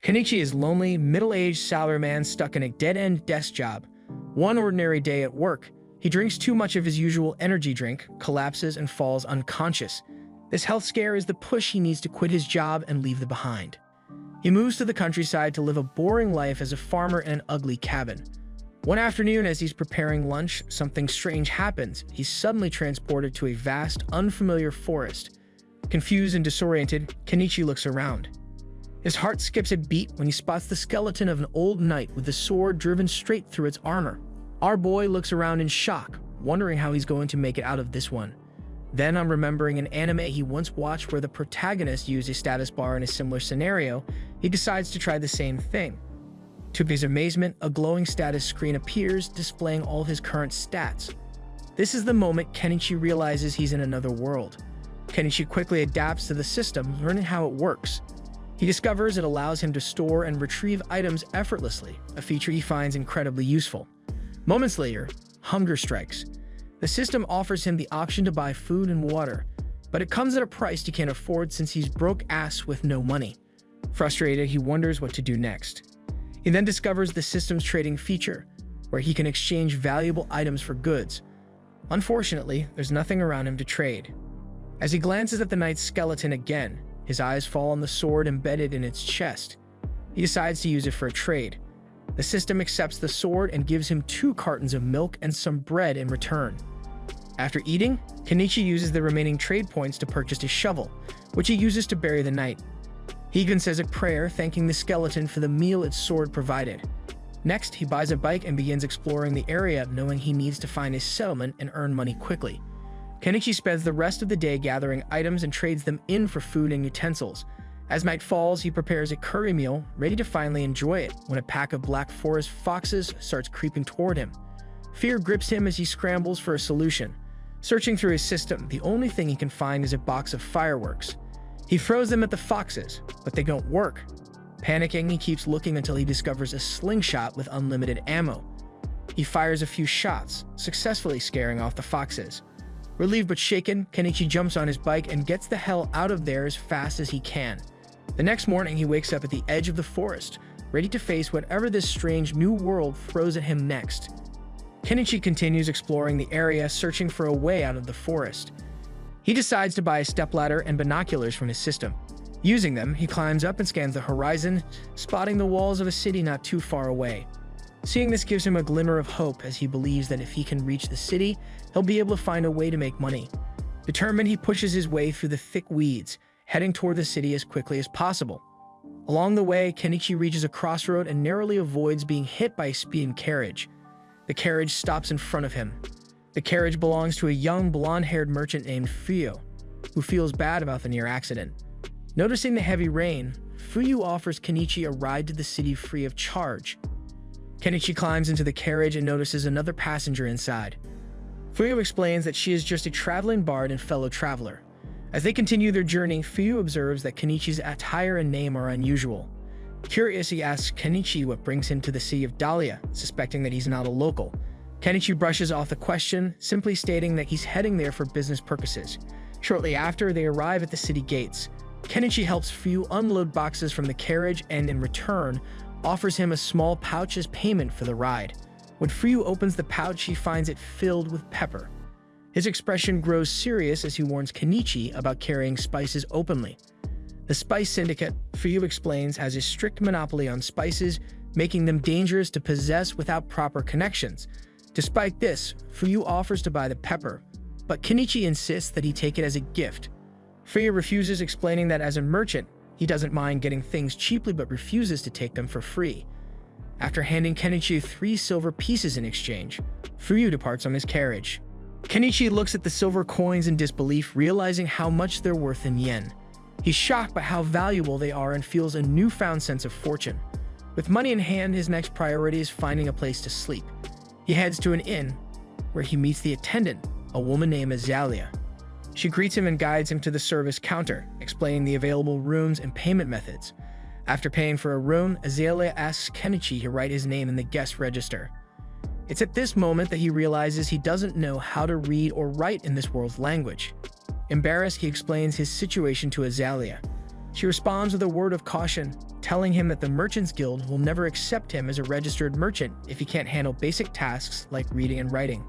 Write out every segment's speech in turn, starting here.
Kenichi is lonely, middle-aged salaryman stuck in a dead-end desk job. One ordinary day at work, he drinks too much of his usual energy drink, collapses, and falls unconscious. This health scare is the push he needs to quit his job and leave them behind. He moves to the countryside to live a boring life as a farmer in an ugly cabin. One afternoon, as he's preparing lunch, something strange happens. He's suddenly transported to a vast, unfamiliar forest. Confused and disoriented, Kenichi looks around. His heart skips a beat when he spots the skeleton of an old knight with the sword driven straight through its armor. Our boy looks around in shock, wondering how he's going to make it out of this one. Then, on remembering an anime he once watched where the protagonist used a status bar in a similar scenario, he decides to try the same thing. To his amazement, a glowing status screen appears, displaying all his current stats. This is the moment Kenichi realizes he's in another world. Kenichi quickly adapts to the system, learning how it works. He discovers it allows him to store and retrieve items effortlessly, a feature he finds incredibly useful. Moments later, hunger strikes. The system offers him the option to buy food and water, but it comes at a price he can't afford since he's broke-ass with no money. Frustrated, he wonders what to do next. He then discovers the system's trading feature, where he can exchange valuable items for goods. Unfortunately, there's nothing around him to trade. As he glances at the knight's skeleton again, his eyes fall on the sword embedded in its chest. He decides to use it for a trade. The system accepts the sword and gives him 2 cartons of milk and some bread in return. After eating, Kenichi uses the remaining trade points to purchase a shovel, which he uses to bury the knight. He even says a prayer thanking the skeleton for the meal its sword provided. Next, he buys a bike and begins exploring the area, knowing he needs to find a settlement and earn money quickly. Kenichi spends the rest of the day gathering items and trades them in for food and utensils. As night falls, he prepares a curry meal, ready to finally enjoy it, when a pack of black forest foxes starts creeping toward him. Fear grips him as he scrambles for a solution. Searching through his system, the only thing he can find is a box of fireworks. He throws them at the foxes, but they don't work. Panicking, he keeps looking until he discovers a slingshot with unlimited ammo. He fires a few shots, successfully scaring off the foxes. Relieved but shaken, Kenichi jumps on his bike and gets the hell out of there as fast as he can. The next morning, he wakes up at the edge of the forest, ready to face whatever this strange new world throws at him next. Kenichi continues exploring the area, searching for a way out of the forest. He decides to buy a stepladder and binoculars from his system. Using them, he climbs up and scans the horizon, spotting the walls of a city not too far away. Seeing this gives him a glimmer of hope, as he believes that if he can reach the city, he'll be able to find a way to make money. Determined, he pushes his way through the thick weeds, heading toward the city as quickly as possible. Along the way, Kenichi reaches a crossroad and narrowly avoids being hit by a speeding carriage. The carriage stops in front of him. The carriage belongs to a young, blonde-haired merchant named Fuyo, who feels bad about the near accident. Noticing the heavy rain, Fuyo offers Kenichi a ride to the city free of charge. Kenichi climbs into the carriage and notices another passenger inside. Fuyo explains that she is just a traveling bard and fellow traveler. As they continue their journey, Fuyo observes that Kenichi's attire and name are unusual. Curious, he asks Kenichi what brings him to the city of Dalia, suspecting that he's not a local. Kenichi brushes off the question, simply stating that he's heading there for business purposes. Shortly after, they arrive at the city gates. Kenichi helps Fuyo unload boxes from the carriage and, in return, offers him a small pouch as payment for the ride. When Fuyo opens the pouch, he finds it filled with pepper. His expression grows serious as he warns Kenichi about carrying spices openly. The Spice Syndicate, Fuyo explains, has a strict monopoly on spices, making them dangerous to possess without proper connections. Despite this, Fuyo offers to buy the pepper, but Kenichi insists that he take it as a gift. Fuyo refuses, explaining that as a merchant, he doesn't mind getting things cheaply but refuses to take them for free. After handing Kenichi 3 silver pieces in exchange, Fuyo departs on his carriage. Kenichi looks at the silver coins in disbelief, realizing how much they're worth in yen. He's shocked by how valuable they are and feels a newfound sense of fortune. With money in hand, his next priority is finding a place to sleep. He heads to an inn, where he meets the attendant, a woman named Dalia. She greets him and guides him to the service counter, explaining the available rooms and payment methods. After paying for a room, Dalia asks Kenichi to write his name in the guest register. It's at this moment that he realizes he doesn't know how to read or write in this world's language. Embarrassed, he explains his situation to Dalia. She responds with a word of caution, telling him that the Merchants Guild will never accept him as a registered merchant if he can't handle basic tasks like reading and writing.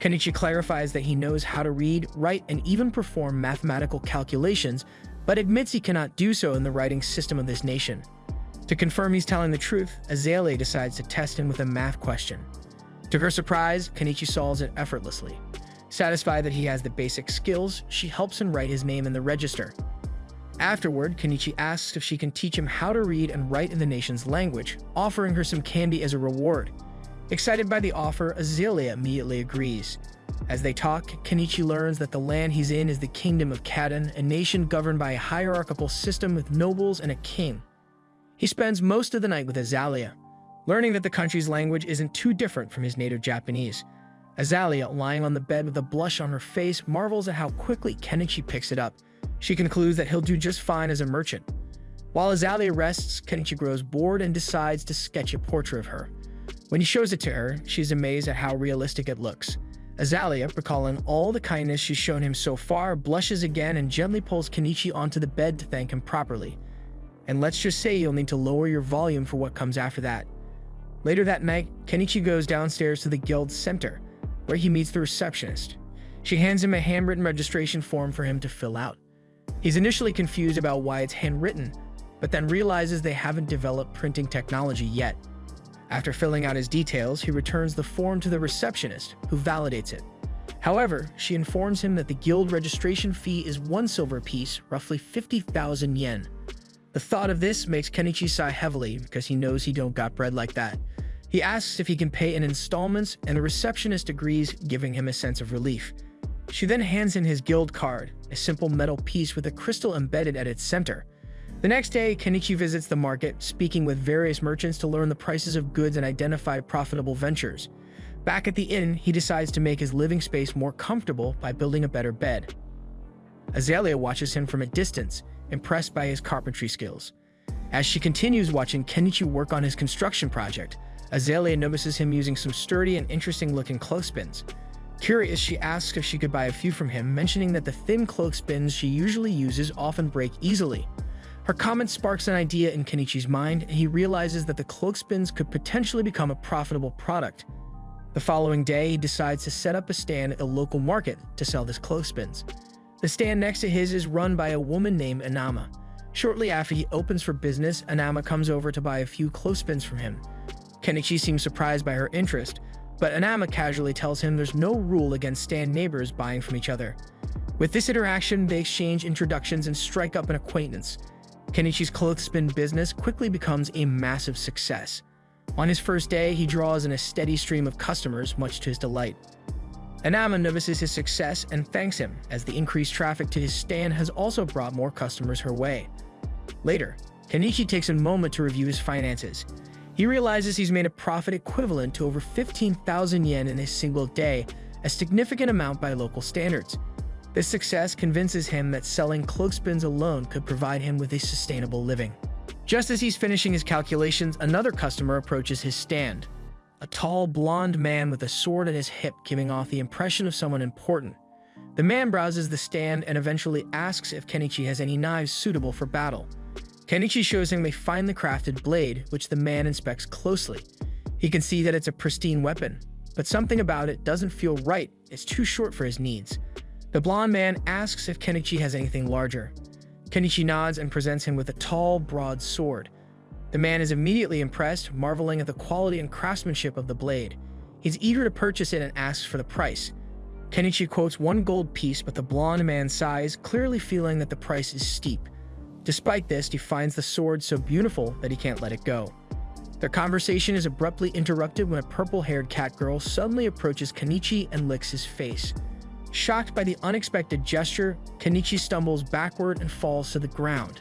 Kenichi clarifies that he knows how to read, write, and even perform mathematical calculations, but admits he cannot do so in the writing system of this nation. To confirm he's telling the truth, Azalea decides to test him with a math question. To her surprise, Kenichi solves it effortlessly. Satisfied that he has the basic skills, she helps him write his name in the register. Afterward, Kenichi asks if she can teach him how to read and write in the nation's language, offering her some candy as a reward. Excited by the offer, Azalea immediately agrees. As they talk, Kenichi learns that the land he's in is the Kingdom of Kaden, a nation governed by a hierarchical system with nobles and a king. He spends most of the night with Azalea, learning that the country's language isn't too different from his native Japanese. Azalea, lying on the bed with a blush on her face, marvels at how quickly Kenichi picks it up. She concludes that he'll do just fine as a merchant. While Azalea rests, Kenichi grows bored and decides to sketch a portrait of her. When he shows it to her, she's amazed at how realistic it looks. Azalea, recalling all the kindness she's shown him so far, blushes again and gently pulls Kenichi onto the bed to thank him properly. And let's just say you'll need to lower your volume for what comes after that. Later that night, Kenichi goes downstairs to the guild's center, where he meets the receptionist. She hands him a handwritten registration form for him to fill out. He's initially confused about why it's handwritten, but then realizes they haven't developed printing technology yet. After filling out his details, he returns the form to the receptionist, who validates it. However, she informs him that the guild registration fee is 1 silver piece, roughly 50,000 yen. The thought of this makes Kenichi sigh heavily because he knows he don't got bread like that. He asks if he can pay in installments, and the receptionist agrees, giving him a sense of relief. She then hands him his guild card, a simple metal piece with a crystal embedded at its center. The next day, Kenichi visits the market, speaking with various merchants to learn the prices of goods and identify profitable ventures. Back at the inn, he decides to make his living space more comfortable by building a better bed. Azalea watches him from a distance, impressed by his carpentry skills. As she continues watching Kenichi work on his construction project, Azalea notices him using some sturdy and interesting-looking clothespins. Curious, she asks if she could buy a few from him, mentioning that the thin clothespins she usually uses often break easily. Her comment sparks an idea in Kenichi's mind, and he realizes that the clothespins could potentially become a profitable product. The following day, he decides to set up a stand at a local market to sell his clothespins. The stand next to his is run by a woman named Anama. Shortly after he opens for business, Anama comes over to buy a few clothespins from him. Kenichi seems surprised by her interest, but Anama casually tells him there's no rule against stand neighbors buying from each other. With this interaction, they exchange introductions and strike up an acquaintance. Kenichi's clothespin business quickly becomes a massive success. On his first day, he draws in a steady stream of customers, much to his delight. Anama notices his success and thanks him, as the increased traffic to his stand has also brought more customers her way. Later, Kenichi takes a moment to review his finances. He realizes he's made a profit equivalent to over 15,000 yen in a single day, a significant amount by local standards. This success convinces him that selling clothespins alone could provide him with a sustainable living. Just as he's finishing his calculations, another customer approaches his stand. A tall, blonde man with a sword at his hip, giving off the impression of someone important. The man browses the stand and eventually asks if Kenichi has any knives suitable for battle. Kenichi shows him a finely crafted blade, which the man inspects closely. He can see that it's a pristine weapon, but something about it doesn't feel right. It's too short for his needs. The blonde man asks if Kenichi has anything larger. Kenichi nods and presents him with a tall, broad sword. The man is immediately impressed, marveling at the quality and craftsmanship of the blade. He's eager to purchase it and asks for the price. Kenichi quotes 1 gold piece, but the blonde man sighs, clearly feeling that the price is steep. Despite this, he finds the sword so beautiful that he can't let it go. Their conversation is abruptly interrupted when a purple-haired cat girl suddenly approaches Kenichi and licks his face. Shocked by the unexpected gesture, Kenichi stumbles backward and falls to the ground.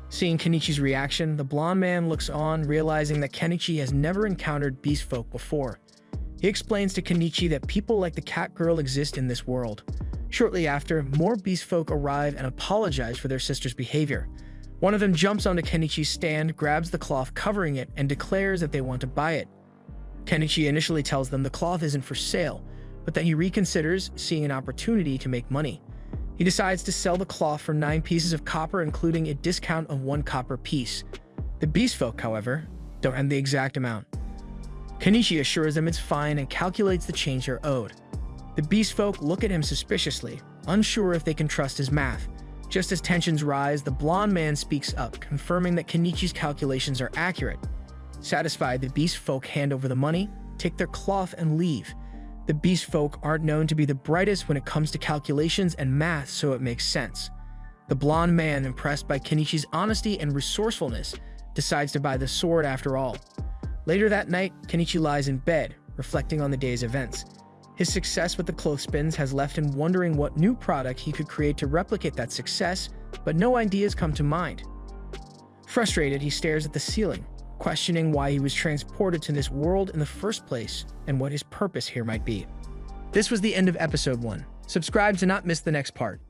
Seeing Kenichi's reaction, the blonde man looks on, realizing that Kenichi has never encountered beast folk before. He explains to Kenichi that people like the cat girl exist in this world. Shortly after, more beast folk arrive and apologize for their sister's behavior. One of them jumps onto Kenichi's stand, grabs the cloth covering it, and declares that they want to buy it. Kenichi initially tells them the cloth isn't for sale, but that he reconsiders, seeing an opportunity to make money. He decides to sell the cloth for 9 pieces of copper, including a discount of 1 copper piece. The beast folk, however, don't have the exact amount. Kenichi assures them it's fine and calculates the change they're owed. The beast folk look at him suspiciously, unsure if they can trust his math. Just as tensions rise, the blonde man speaks up, confirming that Kenichi's calculations are accurate. Satisfied, the beast folk hand over the money, take their cloth, and leave. The beast folk aren't known to be the brightest when it comes to calculations and math, so it makes sense. The blonde man, impressed by Kenichi's honesty and resourcefulness, decides to buy the sword after all. Later that night, Kenichi lies in bed, reflecting on the day's events. His success with the clothespins has left him wondering what new product he could create to replicate that success, but no ideas come to mind. Frustrated, he stares at the ceiling, questioning why he was transported to this world in the first place and what his purpose here might be. This was the end of episode 1. Subscribe to not miss the next part.